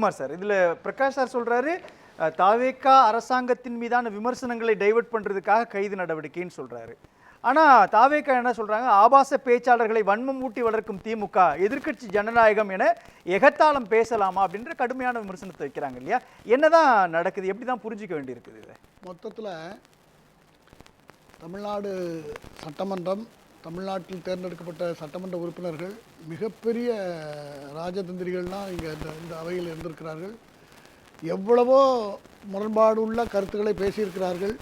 Jayakumar sir, இதுல Prakash sir சொல்றாரு தாவேகா அரசாங்கத்தின் மீதான விமர்சனங்களை டைவர்ட் பண்றதுக்காக கைது நடவடிக்கைன்னு சொல்றாரு. ஆனா தாவேகா என்ன சொல்றாங்க, ஆபாச பேச்சாளர்களை வன்மம் ஊட்டி வளர்க்கும் திமுக எதிர்க்கட்சி ஜனநாயகம் என எகத்தாளம் பேசலாமா அப்படின்ற கடுமையான விமர்சனத்தை வைக்கிறாங்க இல்லையா? என்னதான் நடக்குது, எப்படிதான் புரிஞ்சிக்க வேண்டியிருக்குது இதை? மொத்தத்தில் தமிழ்நாடு சட்டமன்றம், தமிழ்நாட்டில் தேர்ந்தெடுக்கப்பட்ட சட்டமன்ற உறுப்பினர்கள் மிகப்பெரிய ராஜதந்திரிகள்லாம் இங்கே இந்த அவையில் இருந்திருக்கிறார்கள். எவ்வளவோ முரண்பாடு உள்ள கருத்துக்களை பேசியிருக்கிறார்கள்,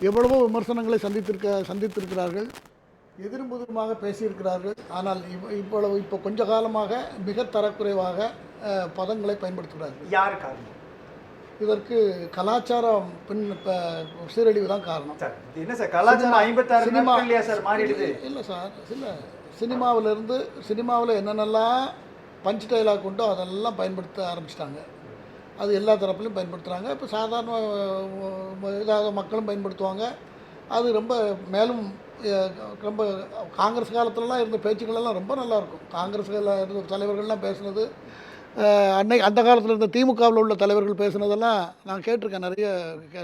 எவ்வளவோ விமர்சனங்களை சந்தித்திருக்கிறார்கள், எதிரும் புதிருமாக பேசியிருக்கிறார்கள். ஆனால் இப்போ கொஞ்ச காலமாக மிக தரக்குறைவாக பதங்களை பயன்படுத்துகிறார்கள். யார் காரணம்? இதற்கு கலாச்சாரம் சீரழிவு தான் காரணம். என்ன சார் கலாச்சாரம் 56 நாட்கள்லையா சார் மாறிடுது? இல்லை சார், இல்லை, சினிமாவில் என்னென்னலாம் பஞ்ச் டைலாக் உண்டோ அதெல்லாம் பயன்படுத்த ஆரம்பிச்சிட்டாங்க. அது எல்லா தரப்புலையும் பயன்படுத்துகிறாங்க. இப்போ சாதாரண இதாக மக்களும் பயன்படுத்துவாங்க. அது ரொம்ப மேலும் ரொம்ப காங்கிரஸ் காலத்துலலாம் இருந்த பேச்சுக்களெல்லாம் ரொம்ப நல்லாயிருக்கும். காங்கிரஸில் இருந்த தலைவர்கள்லாம் பேசுனது, அந்த காலத்தில் இருந்த திமுகவில் உள்ள தலைவர்கள் பேசுனதெல்லாம் நான் கேட்டிருக்கேன். நிறைய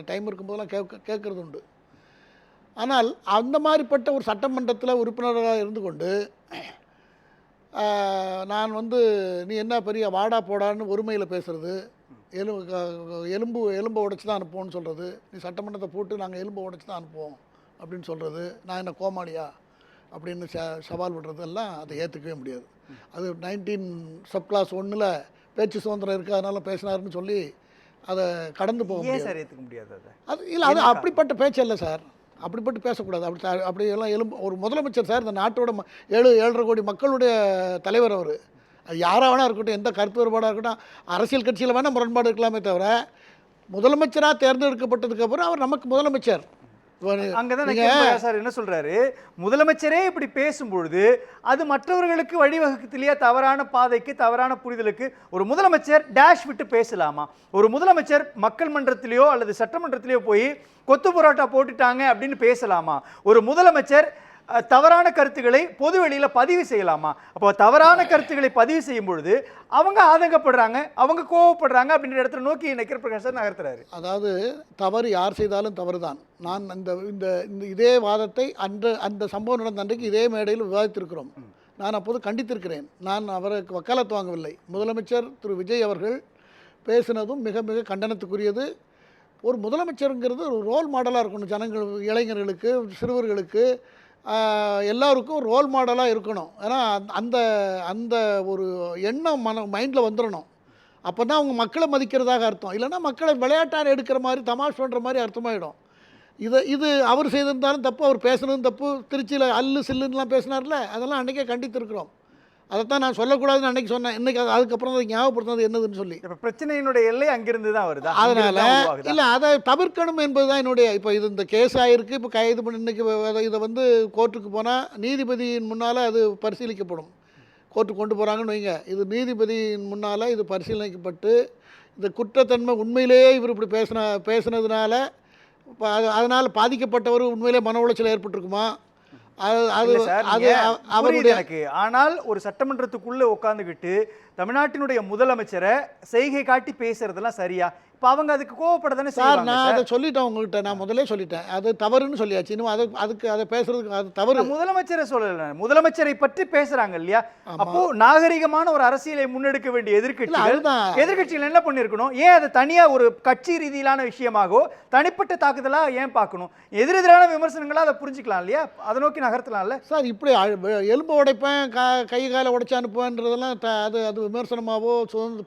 டைம் இருக்கும்போதெல்லாம் கேட்குறது உண்டு. ஆனால் அந்த மாதிரிப்பட்ட ஒரு சட்டமன்றத்தில் உறுப்பினராக இருந்து கொண்டு நான் நீ என்ன பெரிய வாடா போடான்னு ஒருமையில் பேசுகிறது, எலும்பை உடைச்சி தான் அனுப்புவோன்னு சொல்கிறது, நீ சட்டமன்றத்தை போட்டு நாங்கள் எலும்பை உடைச்சி தான் அனுப்புவோம் அப்படின்னு சொல்கிறது, நான் என்ன கோமாளியா அப்படின்னு சவால் விடுறது எல்லாம் அதை ஏற்றுக்கவே முடியாது. அது 19 சப்-கிளாஸ் 1 பேச்சு சுதந்திரம் இருக்குது அதனால பேசினாருன்னு சொல்லி அதை கடந்து போக முடியாது சார். ஏற்றுக்க முடியாது அது. இல்லை, அது அப்படிப்பட்ட பேச்சு இல்லை சார், அப்படிப்பட்டு பேசக்கூடாது. அப்படியெல்லாம் ஒரு முதலமைச்சர் சார், இந்த நாட்டோட 7.5 கோடி மக்களுடைய தலைவர் அவர். அது யாராக வேணா இருக்கட்டும், எந்த கருத்து வேறுபாடாக இருக்கட்டும், அரசியல் கட்சியில் வேணால் முரண்பாடு இருக்கலாமே தவிர முதலமைச்சராக தேர்ந்தெடுக்கப்பட்டதுக்கு அப்புறம் அவர் நமக்கு முதலமைச்சர். அங்கதான் சார் என்ன சொல்றாரு, முதலமைச்சரே இப்படி பேசும்பொழுது அது மற்றவர்களுக்கு வழிவகுக்கலையா தவறான பாதைக்கு, தவறான புரிதலுக்கு? ஒரு முதலமைச்சர் டேஷ் விட்டு பேசலாமா? ஒரு முதலமைச்சர் மக்கள் மன்றத்திலேயோ அல்லது சட்டமன்றத்திலேயோ போய் கொத்து புரோட்டா போட்டுட்டாங்க அப்படின்னு பேசலாமா? ஒரு முதலமைச்சர் தவறான கருத்துக்களை பொது வெளியில பதிவு செய்யலாமா? அப்போ தவறான கருத்துக்களை பதிவு செய்யும் பொழுது அவங்க ஆதங்கப்படுறாங்க, அவங்க கோவப்படுறாங்க அப்படின்ற இடத்துல நோக்கி நக்கீரன் பிரகாஷ் சார் நகர்த்துறாரு. அதாவது தவறு யார் செய்தாலும் தவறு தான். நான் இதே வாதத்தை அந்த சம்பவம் நடந்த அன்றைக்கு இதே மேடையில் விவாதித்திருக்கிறோம். நான் அப்போது கண்டித்திருக்கிறேன். நான் அவருக்கு வக்காலத்து வாங்கவில்லை. முதலமைச்சர் திரு விஜய் அவர்கள் பேசினதும் மிக மிக கண்டனத்துக்குரியது. ஒரு முதலமைச்சருங்கிறது ஒரு ரோல் மாடலாக இருக்கணும். ஜனங்கள், இளைஞர்களுக்கு, சிறுவர்களுக்கு, எல்லாருக்கும் ரோல் மாடலாக இருக்கணும். ஏன்னா அந்த ஒரு எண்ணம் மைண்டில் வந்துடணும். அப்போ தான் அவங்க மக்களை மதிக்கிறதாக அர்த்தம். இல்லைன்னா மக்களை விளையாட்டாக எடுக்கிற மாதிரி, தமாஷ் பண்ணுற மாதிரி அர்த்தமாயிடும். இது அவர் செய்திருந்தாலும் தப்பு, அவர் பேசுனதும் தப்பு. திருச்சியில் அல்லு சில்லுன்னெலாம் பேசினார்ல, அதெல்லாம் அன்றைக்கே கண்டித்திருக்கிறோம். அதைத்தான் நான் சொல்லக்கூடாதுன்னு அன்றைக்கி சொன்னேன். இன்றைக்கி அதுக்கப்புறம் அதை ஞாபகப்படுத்தினது என்னதுன்னு சொல்லி. இப்போ பிரச்சனையினுடைய எல்லை அங்கிருந்து தான் வருது. அதனால் இல்லை, அதை தவிர்க்கணும் என்பது தான் என்னுடைய. இப்போ இந்த கேஸ் ஆகிருக்கு, இப்போ கைது பண்ணி இன்றைக்கி இதை கோர்ட்டுக்கு போனால் நீதிபதியின் முன்னால் அது பரிசீலிக்கப்படும். கோர்ட்டுக்கு கொண்டு போகிறாங்கன்னு வைங்க, இது நீதிபதியின் முன்னால் இது பரிசீலிக்கப்பட்டு இந்த குற்றத்தன்மை உண்மையிலேயே இவர் இப்படி பேசுனதுனால அதனால் பாதிக்கப்பட்டவர் உண்மையிலே மன உளைச்சல் ஏற்பட்டிருக்குமா? ஆனால் ஒரு சட்டமன்றத்துக்குள்ள உட்கார்ந்துகிட்டு தமிழ்நாட்டினுடைய முதலமைச்சரை செய்கை காட்டி பேசுறதெல்லாம் சரியா? இப்போ அவங்க அதுக்கு கோவப்பட தானே சார். நான் அதை சொல்லிட்டேன் உங்கள்கிட்ட, நான் முதலே சொல்லிட்டேன். அது தவறுன்னு சொல்லியாச்சு. இன்னும் அதை பேசுறதுக்கு அது தவறு. முதலமைச்சரை சொல்லல, முதலமைச்சரை பற்றி பேசுறாங்க இல்லையா? அப்போ நாகரிகமான ஒரு அரசியலை முன்னெடுக்க வேண்டிய எதிர்கட்சிகள் என்ன பண்ணிருக்கணும்? ஏன் அதை தனியா ஒரு கட்சி ரீதியிலான விஷயமாகவோ தனிப்பட்ட தாக்குதலா ஏன் பார்க்கணும்? எதிரெதிரான விமர்சனங்களா அதை புரிஞ்சுக்கலாம் இல்லையா? அதை நோக்கி நகர்த்தலாம்ல சார். இப்படி எலும்பு உடைப்பேன், கை காலை உடைச்சு அனுப்புவேன்றதெல்லாம் அது விமர்சனமாவோ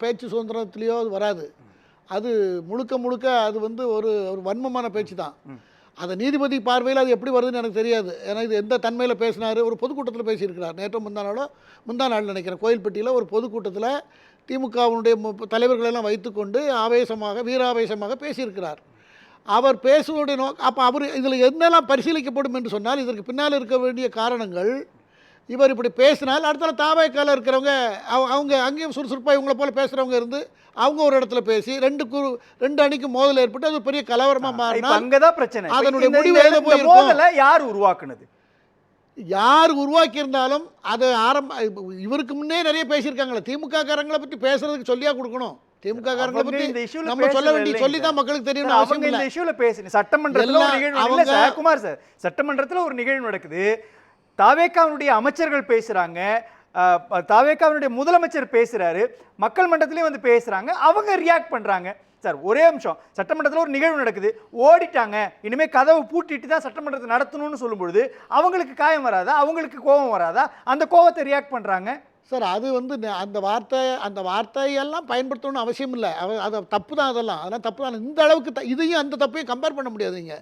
பேச்சு சுதந்திரத்திலேயோ அது வராது. அது முழுக்க அது ஒரு வன்மமான பேச்சு தான். அதை நீதிபதி பார்வையில் அது எப்படி வருதுன்னு எனக்கு தெரியாது. ஏன்னா இது எந்த தன்மையில் பேசினார்? ஒரு பொதுக்கூட்டத்தில் பேசியிருக்கிறார். நேற்றோ முந்தா நாள் நினைக்கிறேன், கோயில்பட்டியில் ஒரு பொதுக்கூட்டத்தில் திமுகவுடைய தலைவர்களெல்லாம் வைத்துக்கொண்டு வீராவேசமாக பேசியிருக்கிறார். அவர் பேசுவதுடைய அப்போ அவர் இதில் என்னெல்லாம் பரிசீலிக்கப்படும் என்று சொன்னால், இதற்கு பின்னால் இருக்க வேண்டிய காரணங்கள், இவர் இப்படி பேசினால் அடுத்த தாவேக்கால இருக்கிறவங்க அவங்க அங்கேயும் சுறுசுறுப்பாக இவங்களை போல பேசுகிறவங்க இருந்து அவங்க ஒரு இடத்துல பேசி ரெண்டு அணிக்கு மோதல் ஏற்பட்டு அது பெரிய கலவரமாக மாறினா அங்கதான் பிரச்சனை. அதனுடைய முடிவு யார் உருவாக்குனது? யார் உருவாக்கியிருந்தாலும் அது இவருக்கு முன்னே நிறைய பேசியிருக்காங்களே. திமுக காரங்களை பற்றி பேசுறதுக்கு சொல்லியா கொடுக்கணும். திமுக காரங்களை அவங்க பத்தி இந்த இஷ்யூல நம்ம சொல்ல பேசவே வேண்டிய இல்லைங்க சொல்லி தான் மக்களுக்கு தெரியும் அவசியம் அவங்க இல்லை. இந்த இஷ்யூல பேசு சட்டமன்றத்துல ஒரு நிகழ்வு இல்ல அவங்க- சார் குமார் சார், சட்டமன்றத்துல ஒரு நிகழ்வு நடக்குது. தாவேகாவுடைய அமைச்சர்கள் பேசுறாங்க, தாவேகாவுடைய முதலமைச்சர் பேசுறாரு, மக்கள் மன்றத்திலயும் வந்து பேசுறாங்க, அவங்க ரியாக்ட் பண்றாங்க. சார் ஒரே நிமிஷம், சட்டமன்றத்தில் ஒரு நிகழ்வு நடக்குது, ஓடிட்டாங்க, இனிமே கதவை பூட்டிட்டு தான் சட்டமன்றத்தை நடத்தணும்னு சொல்லும்பொழுது அவங்களுக்கு காயம் வராதா, அவங்களுக்கு கோபம் வராதா, அந்த கோபத்தை ரியாக்ட் பண்றாங்க. சார் அது வந்து அந்த வார்த்தையெல்லாம் பயன்படுத்தணும்னு அவசியம் இல்லை. அது தப்பு தான், அதெல்லாம் தப்பு தான். இந்த அளவுக்கு இதையும் அந்த தப்பையும் கம்பேர் பண்ண முடியாதுங்க.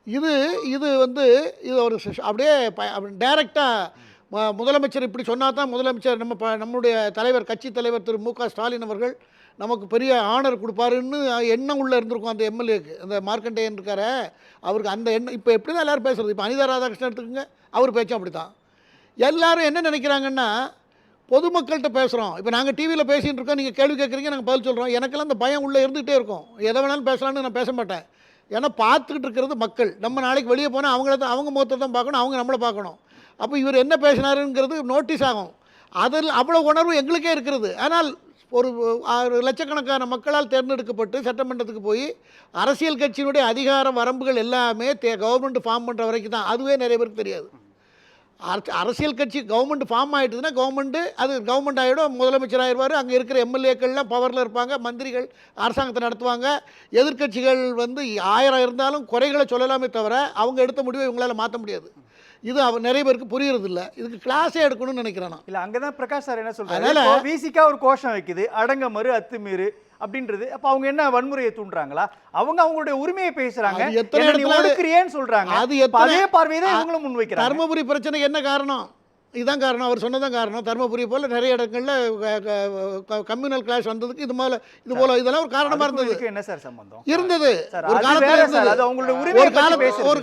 இது வந்து இது ஒரு அப்படியே டைரெக்டாக முதலமைச்சர் இப்படி சொன்னா தான் முதலமைச்சர் நம்முடைய தலைவர் கட்சி தலைவர் திரு மு.க. ஸ்டாலின் அவர்கள் நமக்கு பெரிய ஆனர் கொடுப்பாருன்னு எண்ணம் உள்ளே இருந்திருக்கும் அந்த எம்எல்ஏக்கு. அந்த மார்க்கண்டேயன் இருக்கார அவருக்கு அந்த எண்ணம். இப்போ எப்படி தான் எல்லோரும் பேசுகிறது, இப்போ அனிதா ராதாகிருஷ்ணன் எடுத்துக்கோங்க, அவர் பேச்சும் அப்படி தான். எல்லோரும் என்ன நினைக்கிறாங்கன்னா, பொதுமக்கள்கிட்ட பேசுகிறோம், இப்போ நாங்கள் டிவியில் பேசிகிட்டு இருக்கோம், நீங்கள் கேள்வி கேட்குறீங்க, நாங்கள் பதில் சொல்கிறோம், எனக்கெல்லாம் அந்த பயம் உள்ளே இருந்துகிட்டே இருக்கும். எதை வேணாலும் பேசலான்னு நான் பேச மாட்டேன். ஏன்னா பார்த்துக்கிட்டு இருக்கிறது மக்கள். நம்ம நாளைக்கு வெளியே போனால் அவங்க முகத்தை தான் பார்க்கணும், அவங்க நம்மளை பார்க்கணும். அப்போ இவர் என்ன பேசினாருங்கிறது நோட்டீஸ் ஆகும். அதில் அவ்வளோ உணர்வு எங்களுக்கே இருக்கிறது. ஆனால் ஒரு லட்சக்கணக்கான மக்களால் தேர்ந்தெடுக்கப்பட்டு சட்டமன்றத்துக்கு போய் அரசியல் கட்சியினுடைய அதிகார வரம்புகள் எல்லாமே கவர்மெண்ட் ஃபார்ம் பண்ணுற வரைக்கும் தான். அதுவே நிறைய பேருக்கு தெரியாது. அரசியல் கட்சி கவர்மெண்ட் ஃபார்ம் ஆகிட்டுதுன்னா கவர்மெண்ட் ஆகிடும், முதலமைச்சர் ஆயிடுவார், அங்கே இருக்கிற எம்எல்ஏக்கள்லாம் பவரில் இருப்பாங்க, மந்திரிகள் அரசாங்கத்தை நடத்துவாங்க. எதிர்க்கட்சிகள் வந்து 1000 இருந்தாலும் குறைகளை சொல்லலாமே தவிர அவங்க எடுத்த முடிவை இவங்களால் மாற்ற முடியாது. இது நிறைய பேருக்கு புரியறது இல்லை. இதுக்கு கிளாஸே எடுக்கணும்னு நினைக்கிறேன் நான். இல்லை, அங்கே தான் பிரகாஷ் சார் என்ன சொல்கிறாரு, விசிகா ஒரு கோஷம் வைக்குது, அடங்க மறு அத்துமீறு அப்படின்றது. அப்போ அவங்க என்ன வன்முறையை தூண்டுறாங்களா? அவங்களுடைய உரிமையை பேசுறாங்க, ஒடுக்குறியேன்னு சொல்றாங்க. அதே பார்வையை தான் இவங்களும் முன்வைக்கிறாங்க. தர்மபுரி பிரச்சனை என்ன காரணம்? இதுதான் காரணம், அவர் சொன்னதான் காரணம். தர்மபுரி போல நிறைய இடங்களில் கம்யூனல் கிளாஷ் வந்ததுக்கு இது போல இதெல்லாம் ஒரு காரணமா இருந்தது. என்ன சார் சம்பந்தம் இருந்தது? ஒரு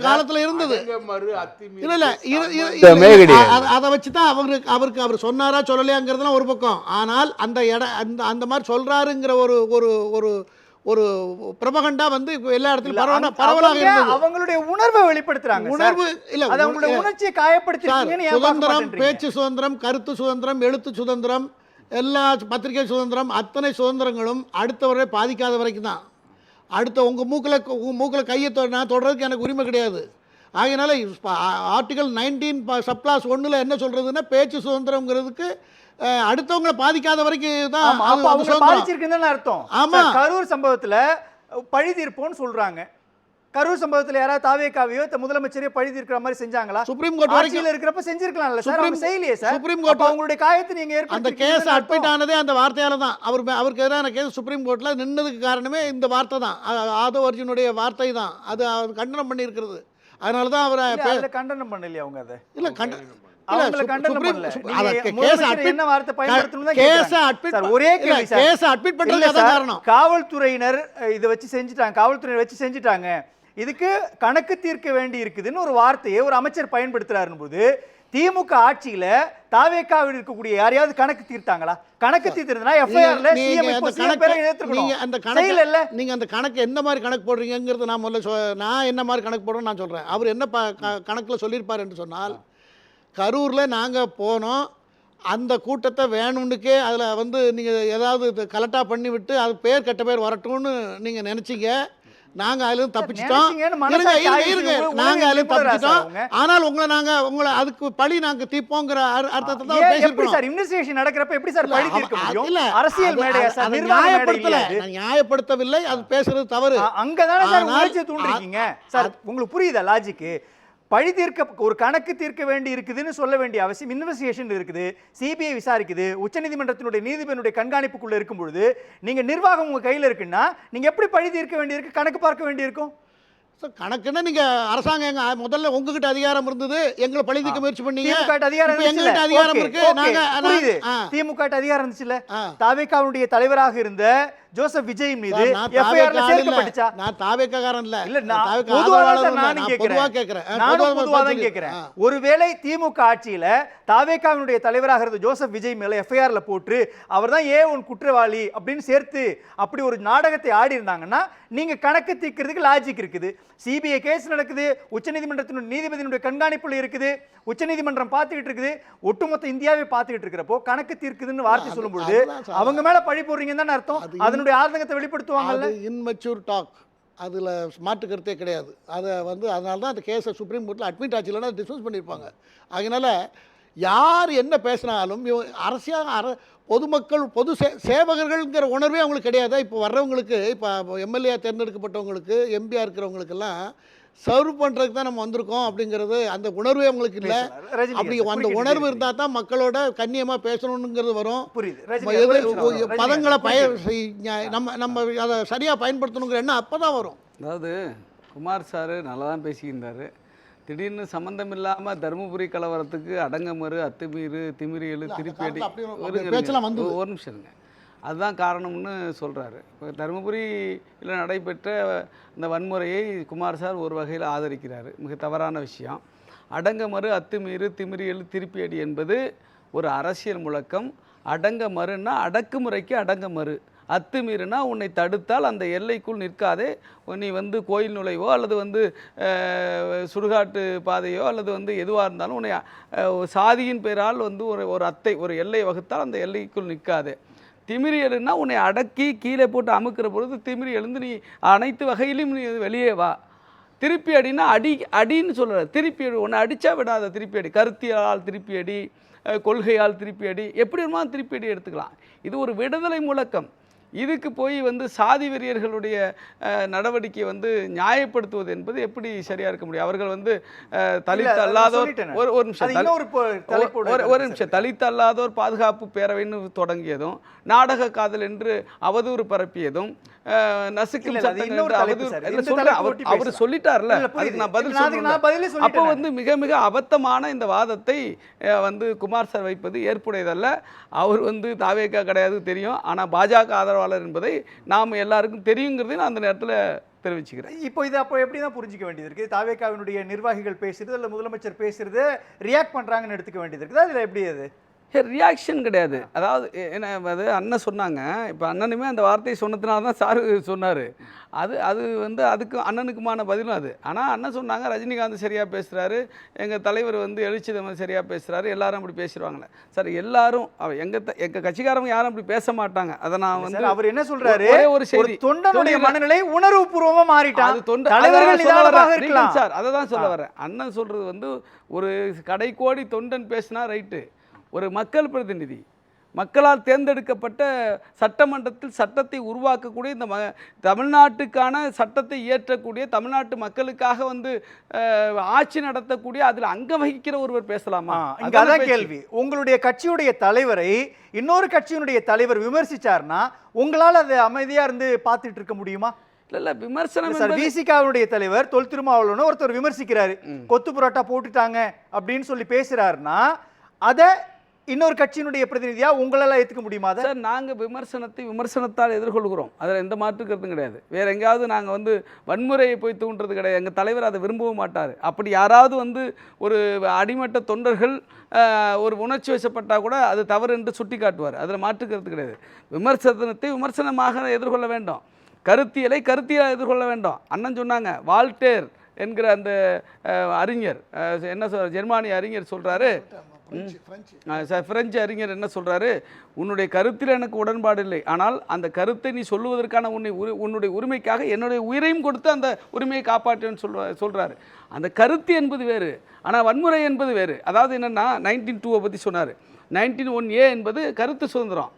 காலத்துல இருந்தது. இல்ல அதை வச்சுதான் அவருக்கு அவர் சொன்னாரா சொல்லலையாங்கிறதுலாம் ஒரு பக்கம். ஆனால் அந்த மாதிரி சொல்றாருங்கிற ஒரு பிரபகண்டா வந்து எல்லா இடத்துலயும் பரவலாக இருந்தது. அவங்களுடைய உணர்வை வெளிப்படுத்துறாங்க. உணர்வு இல்ல, அது அவங்களுடைய உணர்ச்சியை காயப்படுத்திட்டீங்கன்னு சுதந்திரம், பேச்சு சுதந்திரம், கருத்து சுதந்திரம், எழுத்து சுதந்திரம், எல்லா பத்திரிகை சுதந்திரம், அத்தனை சுதந்திரங்களும் அடுத்தவரை பாதிக்காத வரைக்கும் தான். அடுத்த உங்க மூக்கில் கையை நான் தொடறதுக்கு எனக்கு உரிமை கிடையாது. ஆகையினால ஆர்டிகல் 19 சப்ளாஸ் 1 என்ன சொல்றதுன்னா, பேச்சு சுதந்திரம்ங்கிறதுக்கு அடுத்தவங்களை பாதிக்காத வரைக்கும் தான் பாதிச்சிருக்குன்னு அர்த்தம். ஆமா, கரூர் சம்பவத்துல பழி தீர்ப்போம்னு சொல்றாங்க. கரூர் சம்பவத்துல யாராவது தாவேகாவையோ முதலமைச்சரையோ பழி தீர்க்கிற மாதிரி செஞ்சாங்களா? சுப்ரீம் கோர்ட் வரைக்கும் இருக்கிறப்ப செஞ்சிருக்கலாம்ல சார், அவங்க செய்யலையே சார். சுப்ரீம் கோர்ட் அவங்களுடைய காயத்தை நீங்க அந்த கேஸ் அட்மிட் ஆனதே அந்த வார்த்தையால தான். அவருக்கு எதிரான கேஸ் சுப்ரீம் கோர்ட்ல நின்னதுக்கு காரணமே இந்த வார்த்தை தான். ஆதோ அர்ஜுனுடைய வார்த்தை தான். அது கண்டனம் பண்ணி இருக்கிறது. அதனால தான் அவரை கண்டனம் பண்ணலையா அவங்க? அதை இல்ல காவல்துறையினர் இதை வச்சு செஞ்சுட்டாங்க, இதுக்கு கணக்கு தீர்க்க வேண்டி இருக்குதுன்னு ஒரு வார்த்தையை ஒரு அமைச்சர் பயன்படுத்துறாரு போது, திமுக ஆட்சியில தாவேகாவில் இருக்கக்கூடிய யாரையாவது கணக்கு தீர்த்தாங்களா? கணக்கு தீர்த்திருந்தா எஃப்ஐஆர்ல சிஎம் நீங்க அந்த கணக்கு எந்த மாதிரி கணக்கு போடுறீங்கிறது நான் என்ன மாதிரி கணக்கு போடுறேன்னு நான் சொல்றேன். அவர் என்ன கணக்குல சொல்லியிருப்பார் என்று சொன்னால், கரூரில் நாங்கள் போனோம், அந்த கூட்டத்தை வேணும்னுக்கே அதில் வந்து நீங்கள் ஏதாவது கலெக்டாக பண்ணி விட்டு அது கெட்ட பேர் வரட்டும்னு நீங்கள் நினச்சிங்க. நாங்கள் அதிலும் தப்பிச்சிட்டோம். நாங்கள் அதிலும் தப்பிச்சிட்டோம். ஆனால் உங்களை அதுக்கு பழி நாங்கள் தீர்ப்போங்கிற அர்த்தத்தை தான் பேசியிருக்கோம். நடக்கிறப்ப எப்படி சார் பழி தீர்க்க முடியும்? அரசியல் நியாயப்படுத்தவில்லை, அது பேசுறது தவறு. அங்கதானே சார் உணர்ச்சியை தூண்டிருக்கீங்க சார். உங்களுக்கு புரியுதா லாஜிக்கு? பழி தீர்க்க ஒரு கணக்கு தீர்க்க வேண்டி இருக்குதுன்னு சொல்ல வேண்டிய அவசியம், இன்வெஸ்டிகேஷன் இருக்குது, சிபிஐ விசாரிக்குது, உச்சநீதிமன்றத்தினுடைய நீதிபதியினுடைய கண்காணிப்புக்குள்ள இருக்கும் பொழுது நீங்க நிர்வாகம் உங்க கையில் இருக்குன்னா நீங்க எப்படி பழி தீர்க்க வேண்டியிருக்கு, கணக்கு பார்க்க வேண்டியிருக்கும்? கணக்குன்னா நீங்க அரசாங்கம் முதல்ல உங்ககிட்ட அதிகாரம் இருந்தது, எங்களை பழி தீர்க்க முயற்சி பண்ணீங்க. எங்ககிட்ட அதிகாரம் இருக்கு. திமுக அதிகாரம் இருந்துச்சுல்ல, தாவேகாவுடைய தலைவராக இருந்த ஜோசப் விஜய் மீது எஃப்ஐஆர்ல சேர்க்கப்பட்டுச்சா? நான் தாவேகாரன் இல்ல, நான் பொதுவா கேக்குறேன். ஒருவேளை திமுக ஆட்சியில தாவேகாவுடைய தலைவராக இருந்த ஜோசப் விஜய் மேல எஃப்ஐஆர்ல போட்டு அவர்தான் A1 குற்றவாளி அப்படின்னு சேர்த்து அப்படி ஒரு நாடகத்தை ஆடி இருந்தாங்கன்னா நீங்க கணக்கு தீர்க்கிறதுக்கு லாஜிக் இருக்குது. சிபிஐ கேஸ் நடக்குது, உச்சநீதிமன்றத்தினுடைய நீதிபதியினுடைய கண்காணிப்புல இருக்குது, உச்சநீதிமன்றம் பார்த்துக்கிட்டு இருக்குது, ஒட்டுமொத்த இந்தியாவே பார்த்துக்கிட்டு இருக்கிறப்போ கணக்கு தீர்க்குதுன்னு வார்த்தை சொல்லும் பொழுது அவங்க மேல பழி போடுறீங்கன்னு தானே அர்த்தம். அதனுடைய ஆதங்கத்தை வெளிப்படுத்துவாங்கல்ல. அது இன்மெச்சூர் டாக், அதில் மாற்று கருத்தே கிடையாது. அதை அதனால தான் அந்த கேஸை சுப்ரீம் கோர்ட்டில் அட்மிட் ஆச்சு, இல்லைன்னா டிஸ்மிஸ் பண்ணியிருப்பாங்க. அதனால் யார் என்ன பேசினாலும் பொதுமக்கள் சேவகர்கள்ங்கிற உணர்வே அவங்களுக்கு கிடையாது. இப்போ வர்றவங்களுக்கு, இப்போ எம்எல்ஏ தேர்ந்தெடுக்கப்பட்டவங்களுக்கு, எம்பியாக இருக்கிறவங்களுக்கெல்லாம் சர்வ் பண்ணுறதுக்கு தான் நம்ம வந்திருக்கோம் அப்படிங்கிறது அந்த உணர்வே அவங்களுக்கு இல்லை. அப்படி அந்த உணர்வு இருந்தால் தான் மக்களோட கண்ணியமாக பேசணுங்கிறது வரும். பதங்களை நம்ம அதை சரியாக பயன்படுத்தணுங்கிற எண்ணம் அப்போ தான் வரும். அதாவது குமார் சார் நல்லா தான் பேசிக்கின்றாரு. திடீர்னு சம்மந்தம் இல்லாமல் தருமபுரி கலவரத்துக்கு அடங்கமறு, அத்துமீறு, திமிரியலு, திருப்பேடி ஒரு நிமிஷம் இருங்க, அதுதான் காரணம்னு சொல்கிறாரு. இப்போ தருமபுரியில் நடைபெற்ற இந்த வன்முறையை குமார் சார் ஒரு வகையில் ஆதரிக்கிறார். மிக தவறான விஷயம். அடங்கமறு, அத்துமீறு, திமிரியலு, திருப்பேடி என்பது ஒரு அரசியல் முழக்கம். அடங்கமறுன்னா அடக்குமுறைக்கு அடங்கமறு, அத்துமீறினா உன்னை தடுத்தால் அந்த எல்லைக்குள் நிற்காதே, நீ கோயில் நுழைவோ அல்லது சுடுகாட்டு பாதையோ அல்லது எதுவாக இருந்தாலும் உன்னை சாதியின் பேரால் ஒரு எல்லை வகுத்தால் அந்த எல்லைக்குள் நிற்காதே. திமிரி எழுன்னா உன்னை அடக்கி கீழே போட்டு அமுக்கிற பொழுது திமிரி எழுந்து நீ அனைத்து வகையிலும் நீ வெளியே வா. திருப்பி அடினா அடின்னு சொல்கிற, திருப்பி அடி, உன்னை அடித்தா விடாத திருப்பி அடி, கருத்தியால் திருப்பி அடி, கொள்கையால் திருப்பி அடி, எப்படி வேணுமா திருப்பி அடி எடுத்துக்கலாம். இது ஒரு விடுதலை முழக்கம். இதுக்கு போய் சாதி வெறியர்களுடைய நடவடிக்கையை நியாயப்படுத்துவது என்பது எப்படி சரியாக இருக்க முடியும்? அவர்கள் தலித் அல்லாதோர் ஒரு நிமிஷம் தலித் அல்லாதோர் பாதுகாப்பு பேரவைன்னு தொடங்கியதும், நாடக காதல் என்று அவதூறு பரப்பியதும், நசுக்கும் அவர் சொல்லிட்டார்ல, அதுக்கு நான் பதில் சொல்றேன். அப்போ மிக மிக அபத்தமான இந்த வாதத்தை குமார் சார் வைப்பது ஏற்புடையதல்ல. அவர் தாவேக்கா கிடையாது தெரியும், ஆனால் பாஜக ஆதரவாளர் என்பதை நாம் எல்லாருக்கும் தெரியுங்கிறதை நான் அந்த நேரத்தில் தெரிவிச்சுக்கிறேன். இப்போ இது அப்போ எப்படி தான் புரிஞ்சிக்க வேண்டியது இருக்குது? தாவேக்காவினுடைய நிர்வாகிகள் பேசுறது இல்லை முதலமைச்சர் பேசுறது ரியாக்ட் பண்ணுறாங்கன்னு எடுத்துக்க வேண்டியது இருக்குது. அதில் எப்படி அது ரியாக்ஷன் கிடையாது. அதாவது என்ன அது அண்ணன் சொன்னாங்க, இப்போ அண்ணனுமே அந்த வார்த்தையை சொன்னதுனால தான் சார் சொன்னார். அது அதுக்கு அண்ணனுக்குமான பதிலும் அது. ஆனால் அண்ணன் சொன்னாங்க ரஜினிகாந்த் சரியாக பேசுகிறாரு, எங்கள் தலைவர் எழுச்சிதம் சரியாக பேசுகிறாரு, எல்லாரும் அப்படி பேசுகிறாங்களே. சார் எல்லாரும் எங்கள் கட்சிக்காரங்க யாரும் அப்படி பேச மாட்டாங்க. அதை நான் அவர் என்ன சொல்கிறாரு, ஒரு செய்தி தொண்டனுடைய மனநிலை உணர்வு பூர்வமாக மாறிட்டான் சார், அதை தான் சொல்ல வரேன். அண்ணன் சொல்கிறது ஒரு கடைக்கோடி தொண்டன் பேசினா ரைட்டு, ஒரு மக்கள் பிரதிநிதி, மக்களால் தேர்ந்தெடுக்கப்பட்ட சட்டமன்றத்தில் சட்டத்தை உருவாக்கக்கூடிய இந்த தமிழ்நாட்டுக்கான சட்டத்தை இயற்றக்கூடிய தமிழ்நாட்டு மக்களுக்காக ஆட்சி நடத்தக்கூடிய அதில் அங்கம் வகிக்கிற ஒருவர் பேசலாமா? அதான் கேள்வி. உங்களுடைய கட்சியுடைய தலைவரை இன்னொரு கட்சியினுடைய தலைவர் விமர்சிச்சார்னா உங்களால் அதை அமைதியா இருந்து பார்த்துட்டு இருக்க முடியுமா? இல்ல விமர்சனம் சார், விசிகாவுடைய தலைவர் தொல் திருமாவளவன் ஒருத்தர் விமர்சிக்கிறாரு, கொத்து புரோட்டா போட்டுட்டாங்க அப்படின்னு சொல்லி பேசுறாருன்னா அதை இன்னொரு கட்சியினுடைய பிரதிநிதியா உங்களால ஏற்றுக்க முடியுமா? சார், நாங்கள் விமர்சனத்தால் எதிர்கொள்கிறோம், அதில் எந்த மாற்று கருத்தும் கிடையாது. வேற எங்கேயாவது நாங்கள் வன்முறையை போய் தூண்டுறது கிடையாது. எங்கள் தலைவர் அதை விரும்பவும் மாட்டார். அப்படி யாராவது ஒரு அடிமட்ட தொண்டர்கள் ஒரு உணர்ச்சி வசப்பட்டால் கூட அது தவறு என்று சுட்டி காட்டுவார். அதில் மாற்று கருத்து கிடையாது. விமர்சனத்தை விமர்சனமாக எதிர்கொள்ள வேண்டும், கருத்தியலை கருத்தியலாக எதிர்கொள்ள வேண்டும். அண்ணன் சொன்னாங்க, வால்டேர் என்கிற அந்த அறிஞர் என்ன சொல்ற, ஜெர்மானிய அறிஞர் சொல்கிறாரு, பிரெஞ்சு அறிஞர் என்ன சொல்கிறாரு, உன்னுடைய கருத்தில் எனக்கு உடன்பாடு இல்லை, ஆனால் அந்த கருத்தை நீ சொல்லுவதற்கான உன்னுடைய உரிமைக்காக என்னுடைய உயிரையும் கொடுத்து அந்த உரிமையை காப்பாற்றேன்னு சொல்கிறாரு. அந்த கருத்து என்பது வேறு, ஆனால் வன்முறை என்பது வேறு. அதாவது என்னென்னா 1902 பற்றி சொன்னார். 1901A என்பது கருத்து சுதந்திரம்,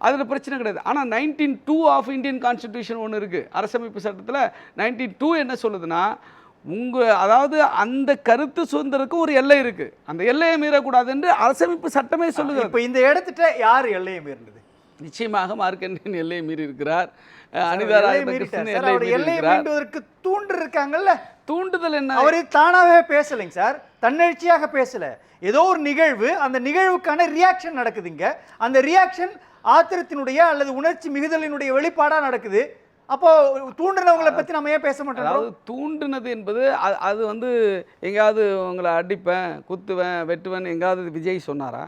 அதில் பிரச்சனை கிடையாது. ஆனால் 1902 ஆஃப் இந்தியன் கான்ஸ்டிடியூஷன் ஒன்று இருக்குது, அரசமைப்பு சட்டத்தில் 1902 என்ன சொல்லுதுன்னா, அதாவது அந்த கருத்து சுதந்திரத்துக்கு ஒரு எல்லை இருக்கு, அந்த எல்லையை மீறக்கூடாது என்று அரசமைப்பு சட்டமே சொல்லுது. இப்போ இந்த இடத்துல யார் எல்லையை மீறினது? நிச்சயமாக மார்க்கண்டேயன் எல்லையை மீறி இருக்கிறார். தூண்டு இருக்காங்கல்ல, தூண்டுதல் என்ன? அவரு தானாகவே பேசலைங்க சார், தன்னெழுச்சியாக பேசல. ஏதோ ஒரு நிகழ்வு, அந்த நிகழ்வுக்கான ரியாக்ஷன் நடக்குதுங்க. அந்த ரியாக்ஷன் ஆத்திரத்தினுடைய அல்லது உணர்ச்சி மிகுதலினுடைய வெளிப்பாடா நடக்குது. அப்போ தூண்டினவங்களை பற்றி நம்ம ஏன் பேச மாட்டோம்? அதாவது தூண்டினது என்பது அது எங்கேயாவது உங்களை அடிப்பேன், குத்துவேன், வெட்டுவேன் எங்காவது விஜய் சொன்னாரா?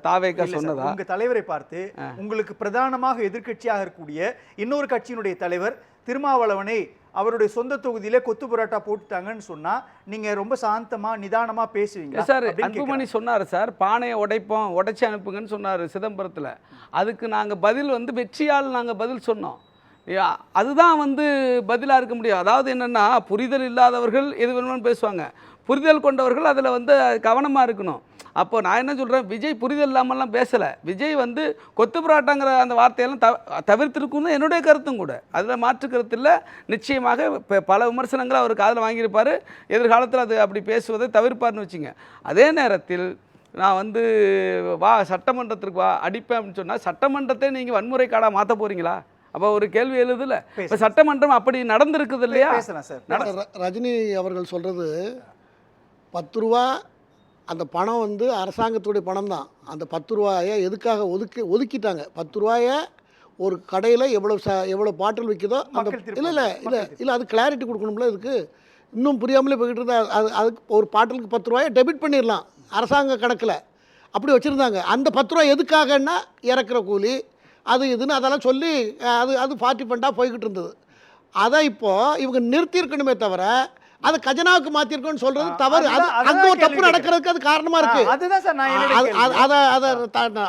தாவேக்கா சொன்னதா? உங்க தலைவரை பார்த்து உங்களுக்கு பிரதானமாக எதிர்க்கட்சியாக இருக்கக்கூடிய இன்னொரு கட்சியினுடைய தலைவர் திருமாவளவனை அவருடைய சொந்த தொகுதியிலே கொத்து புரோட்டா போட்டுட்டாங்கன்னு சொன்னா நீங்க ரொம்ப சாந்தமா நிதானமா பேசுவீங்க சார் அன்புமணி சொன்னார் சார், பானையை உடைச்சு அனுப்புங்கன்னு சொன்னார் சிதம்பரத்தில். அதுக்கு நாங்கள் பதில் வந்து வெற்றியால் நாங்கள் பதில் சொன்னோம். அதுதான் வந்து பதிலாக இருக்க முடியும். அதாவது என்னென்னா, புரிதல் இல்லாதவர்கள் எது வேணும்னு பேசுவாங்க, புரிதல் கொண்டவர்கள் அதில் வந்து கவனமாக இருக்கணும். அப்போ நான் என்ன சொல்கிறேன், விஜய் புரிதல் இல்லாமல்லாம் பேசலை. விஜய் வந்து கொத்து புராட்டாங்கிற அந்த வார்த்தையெல்லாம் தவிர்த்திருக்குன்னு என்னுடைய கருத்தும் கூட, அதில் மாற்று கருத்து இல்லை. நிச்சயமாக இப்போ பல விமர்சனங்கள் அவர் காதில் வாங்கியிருப்பார். எதிர்காலத்தில் அது அப்படி பேசுவதை தவிர்ப்பார்னு வச்சுங்க. அதே நேரத்தில் நான் வந்து சட்டமன்றத்திற்கு அடிப்பேன் அப்படின்னு சொன்னால், சட்டமன்றத்தை நீங்கள் வன்முறை காடாக மாற்ற போகிறீங்களா? அப்போ ஒரு கேள்வி எழுதுல. இப்போ சட்டமன்றம் அப்படி நடந்திருக்குது இல்லையா? ரஜினி அவர்கள் சொல்கிறது 10 ரூபா அந்த பணம் வந்து அரசாங்கத்துடைய பணம் தான். அந்த 10 ரூபாயை எதுக்காக ஒதுக்கிட்டாங்க? 10 ரூபாயை ஒரு கடையில் எவ்வளோ பாட்டில் விற்கிதோ அந்த இல்லை அது கிளாரிட்டி கொடுக்கணும்ல. இதுக்கு இன்னும் புரியாமலே போய்கிட்டு இருந்தால் அதுக்கு ஒரு பாட்டிலுக்கு 10 ரூபாயை டெபிட் பண்ணிடலாம் அரசாங்க கணக்கில். அப்படி வச்சுருந்தாங்க. அந்த 10 ரூபா எதுக்காகன்னா இறக்குற கூலி அது இதுன்னு அதெல்லாம் சொல்லி அது 40% போய்கிட்டு இருந்தது. அதை இப்போது இவங்க நிறுத்தியிருக்கணுமே தவிர அதை கஜனாவுக்கு மாற்றிருக்கோன்னு சொல்கிறது தவறு. அங்கே ஒரு தப்பு நடக்கிறதுக்கு அது காரணமாக இருக்குது. அதை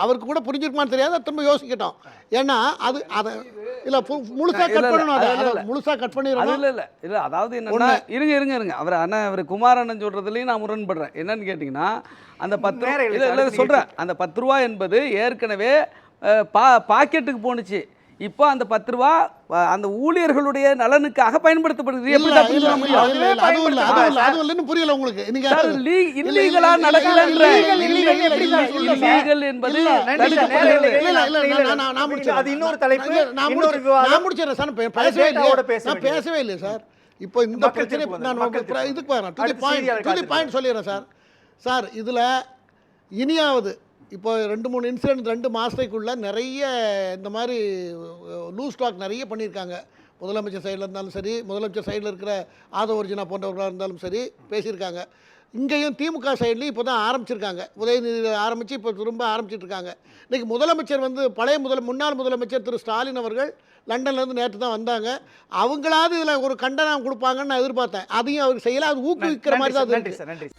அவருக்கு கூட புரிஞ்சிருக்குமான்னு தெரியாது. திரும்ப யோசிக்கட்டும். ஏன்னா அதை இல்லை முழுசாக கட் பண்ணணும். அதை முழுசாக கட் பண்ணிடுறோம். இல்லை அதாவது என்னன்னா, இருங்க அவர் குமார் அண்ணன் சொல்கிறதுலையும் நான் முரண்படுறேன். என்னன்னு கேட்டிங்கன்னா, அந்த 10 சொல்கிறேன், அந்த 10 ரூபா என்பது ஏற்கனவே பாக்கெட்டுக்கு போணுச்சு. இப்போ அந்த 10 ரூபா அந்த ஊழியர்களுடைய நலனுக்காக பயன்படுத்தப்படுது. புரியல உங்களுக்கு? இல்லீகலா நடக்கலன்ற இல்லீகல் என்பது அது இன்னொரு தலைப்பு. நான் முடிச்சிடுறேன் சார். பேசவே இல்லை சார். இப்போ இந்த பிரச்சனை நான் இதுக்கு வரேன். டு தி பாயிண்ட் சொல்லிடுறேன் சார். சார் இதில் இனியாவது இப்போ 2-3 இன்சிடென்ட் 2 மாதத்துக்குள்ளே நிறைய இந்த மாதிரி லூஸ் ஸ்டாக் நிறைய பண்ணியிருக்காங்க. முதலமைச்சர் சைடில் இருந்தாலும் சரி, முதலமைச்சர் சைடில் இருக்கிற ஆதவ அர்ஜுனா போன்றவர்களாக இருந்தாலும் சரி பேசியிருக்காங்க. இங்கேயும் திமுக சைட்லேயும் இப்போ தான் ஆரம்பிச்சிருக்காங்க. உதயநிதி ஆரம்பித்து இப்போ திரும்ப ஆரம்பிச்சிட்ருக்காங்க. இன்றைக்கி முதலமைச்சர் வந்து முன்னாள் முதலமைச்சர் திரு ஸ்டாலின் அவர்கள் லண்டன்லேருந்து நேற்று தான் வந்தாங்க. அவங்களாவது இதில் ஒரு கண்டனம் கொடுப்பாங்கன்னு நான் எதிர்பார்த்தேன். அதையும் அவர் செய்யலை. அது ஊக்குவிக்கிற மாதிரி தான். நன்றி சார். நன்றி.